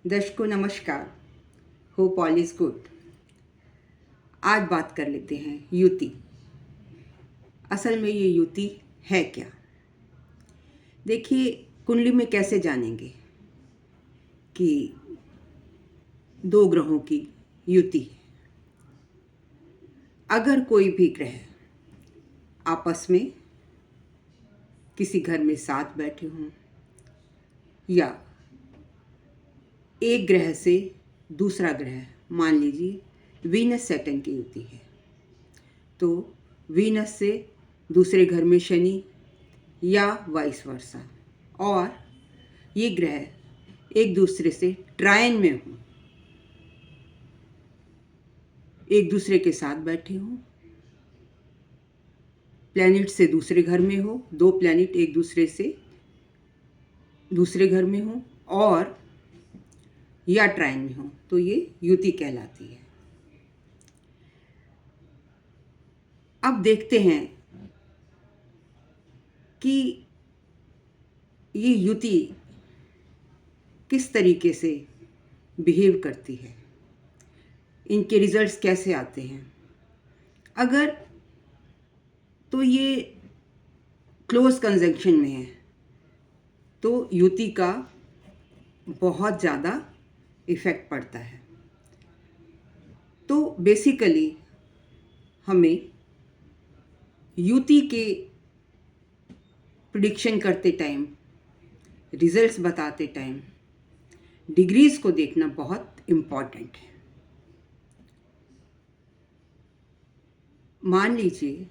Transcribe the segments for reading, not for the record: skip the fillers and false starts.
दर्शकों नमस्कार। Hope all is good. आज बात कर लेते हैं युति। असल में ये युति है क्या? देखिए, कुंडली में कैसे जानेंगे कि दो ग्रहों की युति है? अगर कोई भी ग्रह आपस में किसी घर में साथ बैठे हों या एक ग्रह से दूसरा ग्रह, मान लीजिए वीनस सैटर्न की युति है, तो वीनस से दूसरे घर में शनि या वाइस वर्सा, और ये ग्रह एक दूसरे से ट्रायन में हों, एक दूसरे के साथ बैठे हों, प्लैनेट से दूसरे घर में हो, दो प्लैनेट एक दूसरे से दूसरे घर में हो और या ट्रायन में हो, तो ये युति कहलाती है। अब देखते हैं कि ये युति किस तरीके से बिहेव करती है, इनके रिजल्ट्स कैसे आते हैं। अगर तो ये क्लोज कंजंक्शन में है तो युति का बहुत ज़्यादा इफ़ेक्ट पड़ता है। तो बेसिकली हमें युति के प्रिडिक्शन करते टाइम, रिजल्ट्स बताते टाइम डिग्रीज को देखना बहुत इम्पॉर्टेंट है। मान लीजिए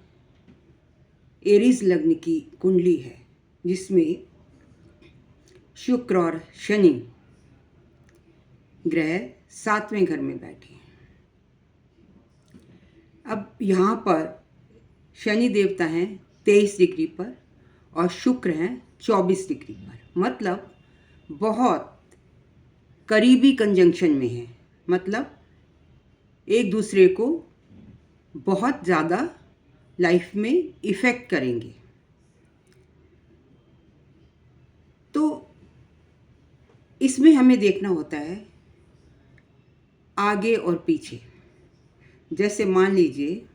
एरीज लग्न की कुंडली है जिसमें शुक्र और शनि ग्रह 7वें घर में बैठे हैं। अब यहाँ पर शनि देवता हैं 23 डिग्री पर और शुक्र हैं 24 डिग्री पर, मतलब बहुत करीबी कंजंक्शन में है, मतलब एक दूसरे को बहुत ज़्यादा लाइफ में इफ़ेक्ट करेंगे। तो इसमें हमें देखना होता है आगे और पीछे। जैसे मान लीजिए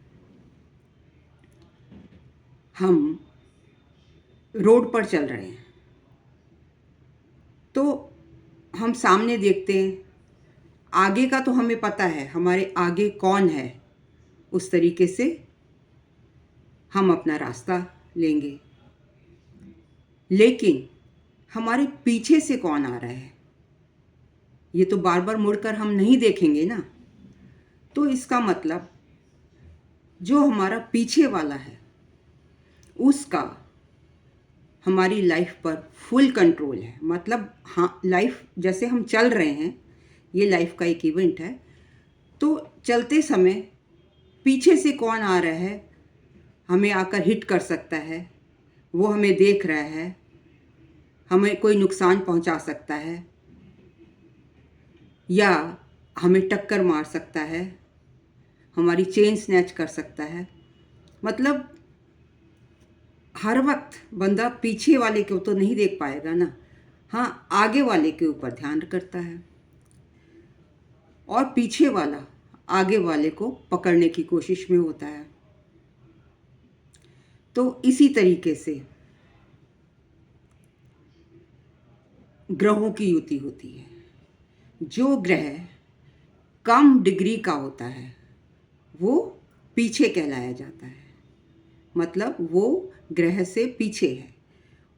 हम रोड पर चल रहे हैं तो हम सामने देखते हैं, आगे का तो हमें पता है हमारे आगे कौन है, उस तरीके से हम अपना रास्ता लेंगे। लेकिन हमारे पीछे से कौन आ रहा है ये तो बार बार मुड़कर हम नहीं देखेंगे ना। तो इसका मतलब जो हमारा पीछे वाला है उसका हमारी लाइफ पर फुल कंट्रोल है। मतलब हाँ, लाइफ जैसे हम चल रहे हैं, ये लाइफ का एक इवेंट है, तो चलते समय पीछे से कौन आ रहा है हमें आकर हिट कर सकता है, वो हमें देख रहा है, हमें कोई नुकसान पहुंचा सकता है या हमें टक्कर मार सकता है, हमारी चेन स्नैच कर सकता है। मतलब हर वक्त बंदा पीछे वाले को तो नहीं देख पाएगा ना, हाँ आगे वाले के ऊपर ध्यान करता है और पीछे वाला आगे वाले को पकड़ने की कोशिश में होता है। तो इसी तरीके से ग्रहों की युति होती है। जो ग्रह कम डिग्री का होता है वो पीछे कहलाया जाता है, मतलब वो ग्रह से पीछे है,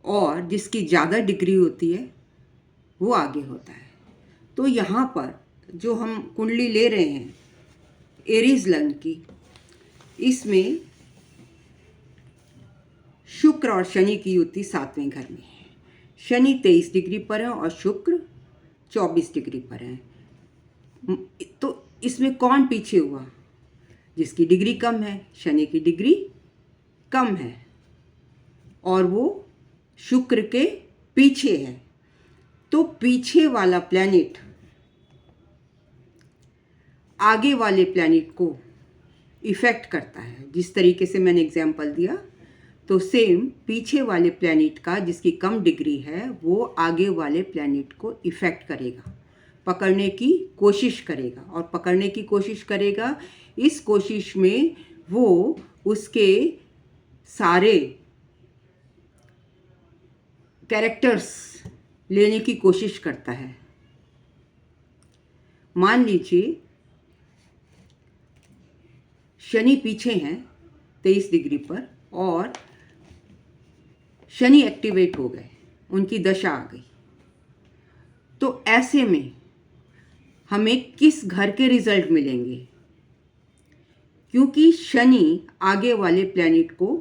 और जिसकी ज़्यादा डिग्री होती है वो आगे होता है। तो यहाँ पर जो हम कुंडली ले रहे हैं एरीज लग्न की, इसमें शुक्र और शनि की युति 7वें घर में है। शनि 23 डिग्री पर है और शुक्र 24 डिग्री पर है। तो इसमें कौन पीछे हुआ? जिसकी डिग्री कम है। शनि की डिग्री कम है और वो शुक्र के पीछे है। तो पीछे वाला प्लैनेट आगे वाले प्लैनेट को इफ़ेक्ट करता है। जिस तरीके से मैंने एग्जाम्पल दिया, तो सेम पीछे वाले प्लैनेट का जिसकी कम डिग्री है वो आगे वाले प्लैनेट को इफ़ेक्ट करेगा। पकड़ने की कोशिश करेगा, और पकड़ने की कोशिश करेगा, इस कोशिश में वो उसके सारे कैरेक्टर्स लेने की कोशिश करता है। मान लीजिए शनि पीछे हैं 23 डिग्री पर और शनि एक्टिवेट हो गए, उनकी दशा आ गई, तो ऐसे में हमें किस घर के रिजल्ट मिलेंगे? क्योंकि शनि आगे वाले प्लैनेट को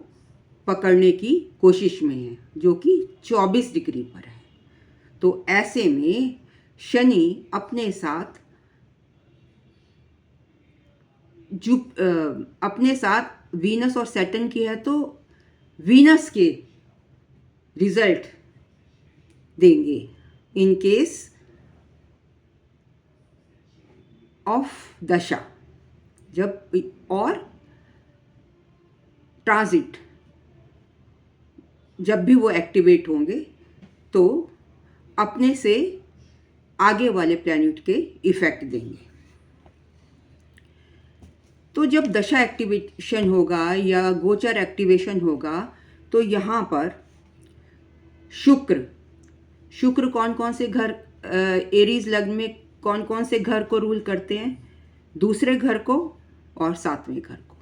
पकड़ने की कोशिश में है जो कि 24 डिग्री पर है। तो ऐसे में शनि अपने साथ अपने साथ वीनस और सैटर्न की है, तो वीनस के रिजल्ट देंगे इन केस ऑफ दशा, जब और ट्रांजिट जब भी वो एक्टिवेट होंगे तो अपने से आगे वाले प्लैनेट के इफेक्ट देंगे। तो जब दशा एक्टिवेशन होगा या गोचर एक्टिवेशन होगा तो यहाँ पर शुक्र कौन कौन से घर, एरीज लग्न में कौन कौन से घर को रूल करते हैं? दूसरे घर को और 7वें घर को।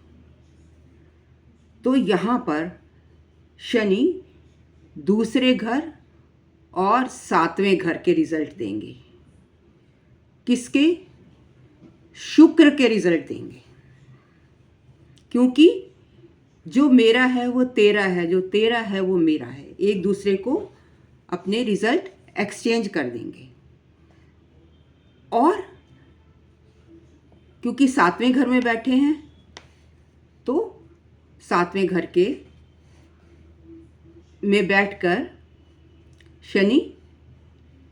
तो यहाँ पर शनि दूसरे घर और 7वें घर के रिजल्ट देंगे। किसके? शुक्र के रिजल्ट देंगे, क्योंकि जो मेरा है वो तेरा है, जो तेरा है वो मेरा है, एक दूसरे को अपने रिजल्ट एक्सचेंज कर देंगे। और क्योंकि 7वें घर में बैठे हैं तो 7वें घर के में बैठकर शनि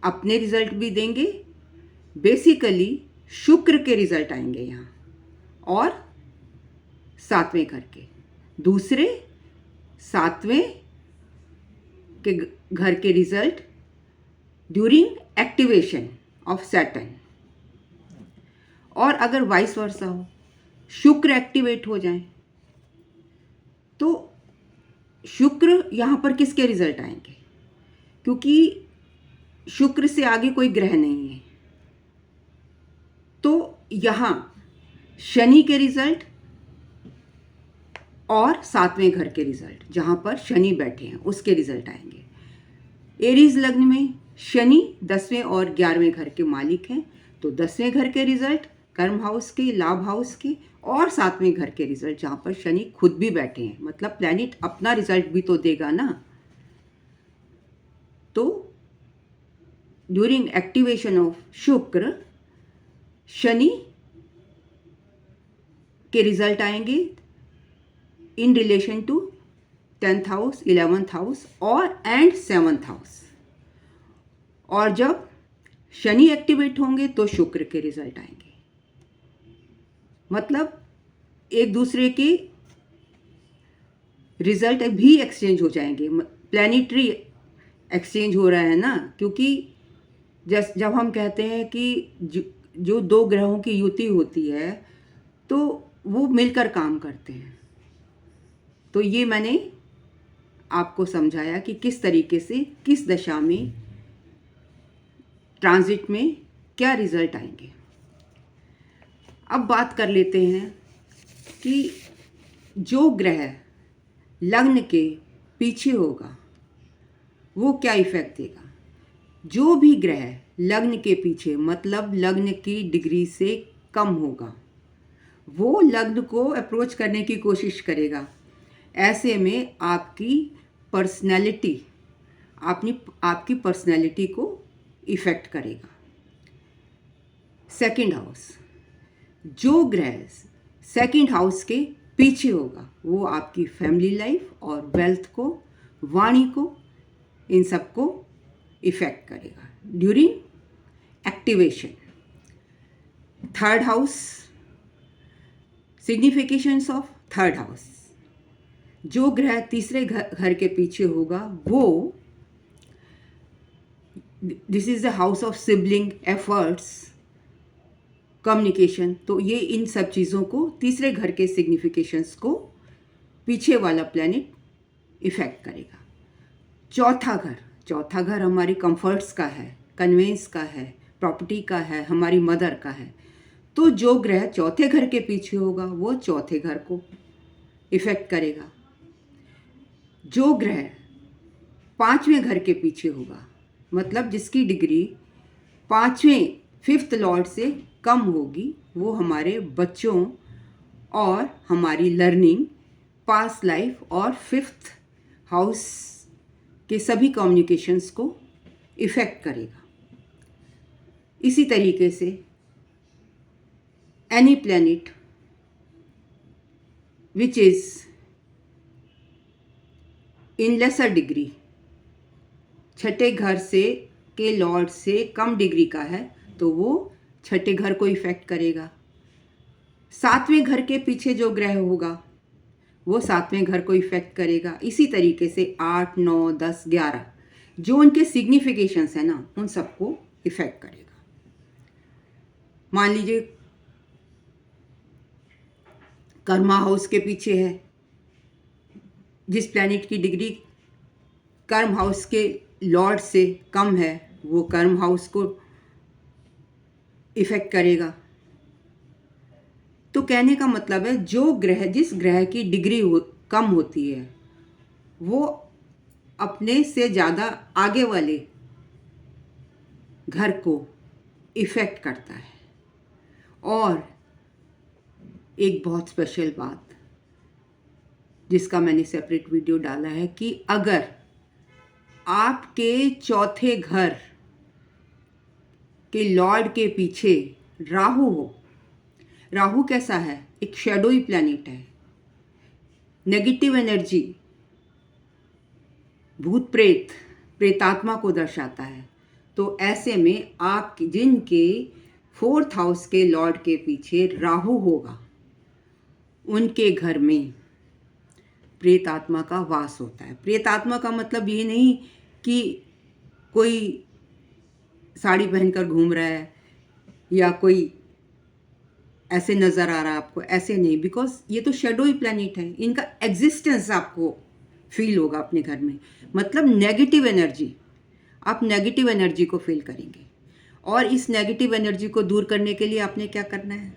अपने रिजल्ट भी देंगे। बेसिकली शुक्र के रिजल्ट आएंगे यहाँ, और 7वें घर के, दूसरे 7वें के घर के result during activation of Saturn. और अगर वाइस वर्सा हो, शुक्र एक्टिवेट हो जाए तो शुक्र यहाँ पर किसके रिजल्ट आएंगे? क्योंकि शुक्र से आगे कोई ग्रह नहीं है, तो यहाँ शनि के रिजल्ट और 7वें घर के रिजल्ट, जहाँ पर शनि बैठे हैं उसके रिजल्ट आएंगे। एरीज लग्न में शनि 10वें और 11वें घर के मालिक हैं, तो 10वें घर के रिजल्ट कर्म हाउस के, लाभ हाउस के, और 7वें घर के रिजल्ट जहाँ पर शनि खुद भी बैठे हैं, मतलब प्लैनेट अपना रिजल्ट भी तो देगा ना। तो ड्यूरिंग एक्टिवेशन ऑफ शुक्र शनि के रिजल्ट आएंगे in relation to 10th house, 11th house और एंड 7th हाउस। और जब शनि एक्टिवेट होंगे तो शुक्र के रिजल्ट आएंगे, मतलब एक दूसरे के रिजल्ट भी एक्सचेंज हो जाएंगे। प्लैनेटरी एक्सचेंज हो रहा है ना, क्योंकि जब हम कहते हैं कि जो दो ग्रहों की युति होती है तो वो मिलकर काम करते हैं। तो ये मैंने आपको समझाया कि किस तरीके से किस दशा में ट्रांजिट में क्या रिजल्ट आएंगे। अब बात कर लेते हैं कि जो ग्रह लग्न के पीछे होगा वो क्या इफेक्ट देगा। जो भी ग्रह लग्न के पीछे, मतलब लग्न की डिग्री से कम होगा, वो लग्न को अप्रोच करने की कोशिश करेगा। ऐसे में आपकी पर्सनैलिटी, आपकी पर्सनैलिटी को इफ़ेक्ट करेगा। सेकंड हाउस, जो ग्रह सेकंड हाउस के पीछे होगा वो आपकी फैमिली लाइफ और वेल्थ को, वाणी को, इन सब को इफ़ेक्ट करेगा during activation. Third house, significations of third house, जो ग्रह तीसरे घर के पीछे होगा वो this is the house of sibling efforts, communication. तो ये इन सब चीज़ों को, तीसरे घर के सिग्निफिकेशंस को पीछे वाला प्लैनेट इफ़ेक्ट करेगा। चौथा घर हमारी कंफर्ट्स का है, कन्वेंस का है, प्रॉपर्टी का है, हमारी मदर का है। तो जो ग्रह चौथे घर के पीछे होगा वो चौथे घर को इफ़ेक्ट करेगा। जो ग्रह पांचवें घर के पीछे होगा, मतलब जिसकी डिग्री पांचवें फिफ्थ लॉर्ड से कम होगी, वो हमारे बच्चों और हमारी लर्निंग, पास्ट लाइफ और फिफ्थ हाउस के सभी कम्युनिकेशंस को इफ़ेक्ट करेगा। इसी तरीके से any planet which is in laser degree, छठे घर से के लॉर्ड से कम डिग्री का है, तो वो छठे घर को इफ़ेक्ट करेगा। सातवें घर के पीछे जो ग्रह होगा वो सातवें घर को इफ़ेक्ट करेगा। इसी तरीके से 8, 9, 10, 11 जो उनके सिग्निफिकेशंस है ना, उन सबको इफ़ेक्ट करेगा। मान लीजिए कर्मा हाउस के पीछे है, जिस प्लैनेट की डिग्री कर्म हाउस के लॉर्ड से कम है, वो कर्म हाउस को इफ़ेक्ट करेगा। तो कहने का मतलब है, जिस ग्रह की डिग्री कम होती है वो अपने से ज़्यादा आगे वाले घर को इफ़ेक्ट करता है। और एक बहुत स्पेशल बात जिसका मैंने सेपरेट वीडियो डाला है कि अगर आपके चौथे घर के लॉर्ड के पीछे राहु हो, राहु कैसा है? एक शैडोई प्लैनेट है, नेगेटिव एनर्जी, भूत प्रेत, प्रेतात्मा को दर्शाता है। तो ऐसे में आप जिनके फोर्थ हाउस के लॉर्ड के पीछे राहु होगा, उनके घर में प्रेत आत्मा का वास होता है। प्रेत आत्मा का मतलब ये नहीं कि कोई साड़ी पहनकर घूम रहा है या कोई ऐसे नज़र आ रहा है आपको, ऐसे नहीं, बिकॉज ये तो शेडोई प्लैनेट है, इनका एग्जिस्टेंस आपको फील होगा अपने घर में। मतलब नेगेटिव एनर्जी, आप नेगेटिव एनर्जी को फील करेंगे। और इस नेगेटिव एनर्जी को दूर करने के लिए आपने क्या करना है?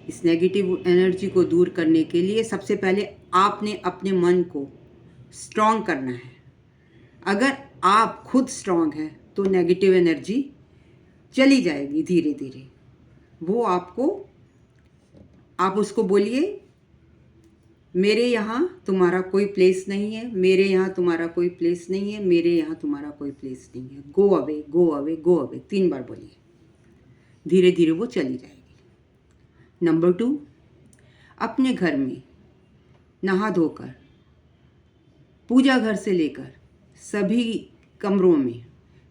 इस नेगेटिव एनर्जी को दूर करने के लिए सबसे पहले आपने अपने मन को स्ट्रॉन्ग करना है। अगर आप खुद स्ट्रॉन्ग हैं तो नेगेटिव एनर्जी चली जाएगी धीरे धीरे। वो आप उसको बोलिए, मेरे यहाँ तुम्हारा कोई प्लेस नहीं है, मेरे यहाँ तुम्हारा कोई प्लेस नहीं है, मेरे यहाँ तुम्हारा कोई प्लेस नहीं है, go away, go away, go away, 3 बार बोलिए। धीरे धीरे वो चली जाएगी। नंबर 2, अपने घर में नहा धोकर, पूजा घर से लेकर सभी कमरों में,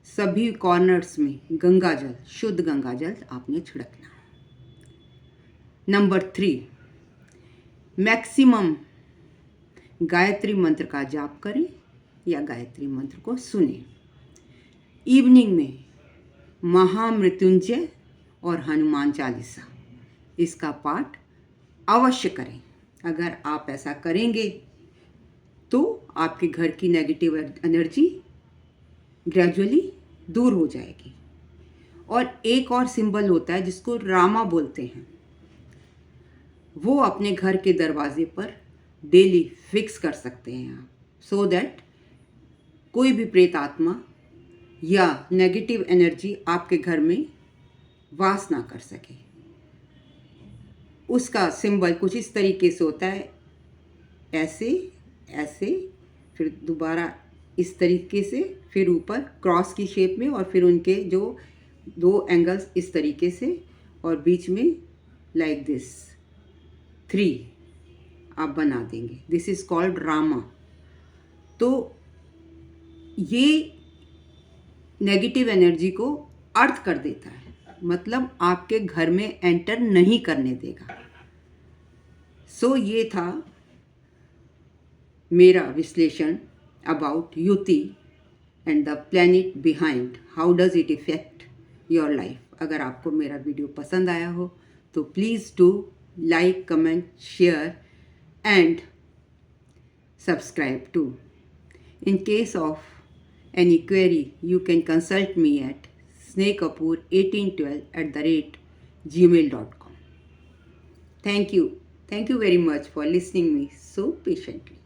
सभी कॉर्नर्स में गंगा जल, शुद्ध गंगा जल आपने छिड़कना है। नंबर 3, मैक्सिमम गायत्री मंत्र का जाप करें या गायत्री मंत्र को सुने। इवनिंग में महामृत्युंजय और हनुमान चालीसा इसका पाठ अवश्य करें। अगर आप ऐसा करेंगे तो आपके घर की नेगेटिव एनर्जी ग्रेजुअली दूर हो जाएगी। और एक और सिंबल होता है जिसको रामा बोलते हैं, वो अपने घर के दरवाजे पर डेली फिक्स कर सकते हैं आप, सो दैट कोई भी प्रेत आत्मा या नेगेटिव एनर्जी आपके घर में वास ना कर सके। उसका सिंबल कुछ इस तरीके से होता है, ऐसे ऐसे, फिर दोबारा इस तरीके से, फिर ऊपर क्रॉस की शेप में, और फिर उनके जो 2 एंगल्स इस तरीके से, और बीच में लाइक दिस 3 आप बना देंगे। This is called Rama. तो ये नेगेटिव एनर्जी को अर्थ कर देता है, मतलब आपके घर में एंटर नहीं करने देगा। सो ये था मेरा विश्लेषण अबाउट युति and the planet behind. How does it affect your life? अगर आपको मेरा वीडियो पसंद आया हो तो please do like, comment, share and subscribe too. In case of any query, you can consult me at snehkapoor1812@gmail.com. Thank you. Thank you very much for listening me so patiently.